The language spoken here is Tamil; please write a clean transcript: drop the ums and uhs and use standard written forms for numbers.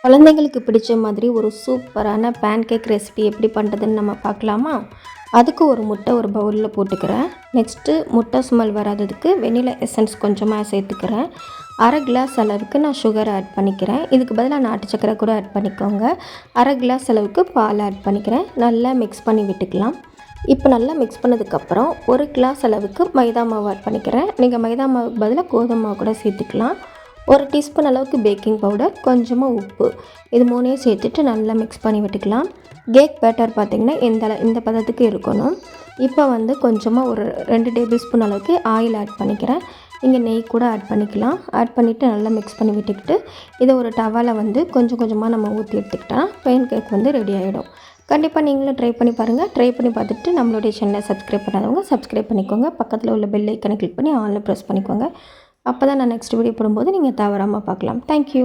குழந்தைங்களுக்கு பிடிச்ச மாதிரி ஒரு சூப்பரான பேன்கேக் ரெசிபி எப்படி பண்ணுறதுன்னு நம்ம பார்க்கலாமா? அதுக்கு ஒரு முட்டை ஒரு பவுலில் போட்டுக்கிறேன். நெக்ஸ்ட்டு முட்டை ஸ்மெல் வராததுக்கு வெண்ணிலா எசன்ஸ் கொஞ்சமாக சேர்த்துக்கிறேன். அரை கிளாஸ் அளவுக்கு நான் சுகர் ஆட் பண்ணிக்கிறேன். இதுக்கு பதிலாக நாட்டு சக்கரை கூட ஆட் பண்ணிக்கோங்க. அரை கிளாஸ் அளவுக்கு பால் ஆட் பண்ணிக்கிறேன். நல்லா மிக்ஸ் பண்ணி விட்டுக்கலாம். இப்போ நல்லா மிக்ஸ் பண்ணதுக்கப்புறம் ஒரு கிளாஸ் அளவுக்கு மைதா மாவு ஆட் பண்ணிக்கிறேன். நீங்கள் மைதா மாவுக்கு பதிலாக கோதுமை மாவு கூட சேர்த்துக்கலாம். ஒரு டீஸ்பூன் அளவுக்கு பேக்கிங் பவுடர், கொஞ்சமாக உப்பு, இது மூணையும் சேர்த்துட்டு நல்லா மிக்ஸ் பண்ணி விட்டுக்கலாம். கேக் பேட்டர் பார்த்திங்கன்னா இந்த பதத்துக்கு இருக்கணும். இப்போ கொஞ்சமாக ஒரு 2 டேபிள் ஸ்பூன் அளவுக்கு ஆயில் ஆட் பண்ணிக்கிறேன். இங்கே நெய் கூட ஆட் பண்ணிக்கலாம். ஆட் பண்ணிவிட்டு நல்லா மிக்ஸ் பண்ணி விட்டுக்கிட்டு இதை ஒரு டவாவில் கொஞ்சம் கொஞ்சமாக நம்ம ஊற்றி எடுத்துக்கிட்டா பேன் கேக் ரெடி ஆகிடும். கண்டிப்பாக நீங்களும் ட்ரை பண்ணி பாருங்கள். ட்ரை பண்ணி பார்த்துட்டு நம்மளுடைய சேனலை சப்ஸ்கிரைப் பண்ணாதவங்க சப்ஸ்கிரைப் பண்ணிக்கோங்க. பக்கத்தில் உள்ள பெல் ஐக்கனை கிளிக் பண்ணி ஆன்லைன் ப்ரெஸ் பண்ணிக்கோங்க. அப்போ தான் நான் நெக்ஸ்ட் வீடியோ போடும்போது நீங்கள் தவறாமல் பார்க்கலாம். தேங்க்யூ.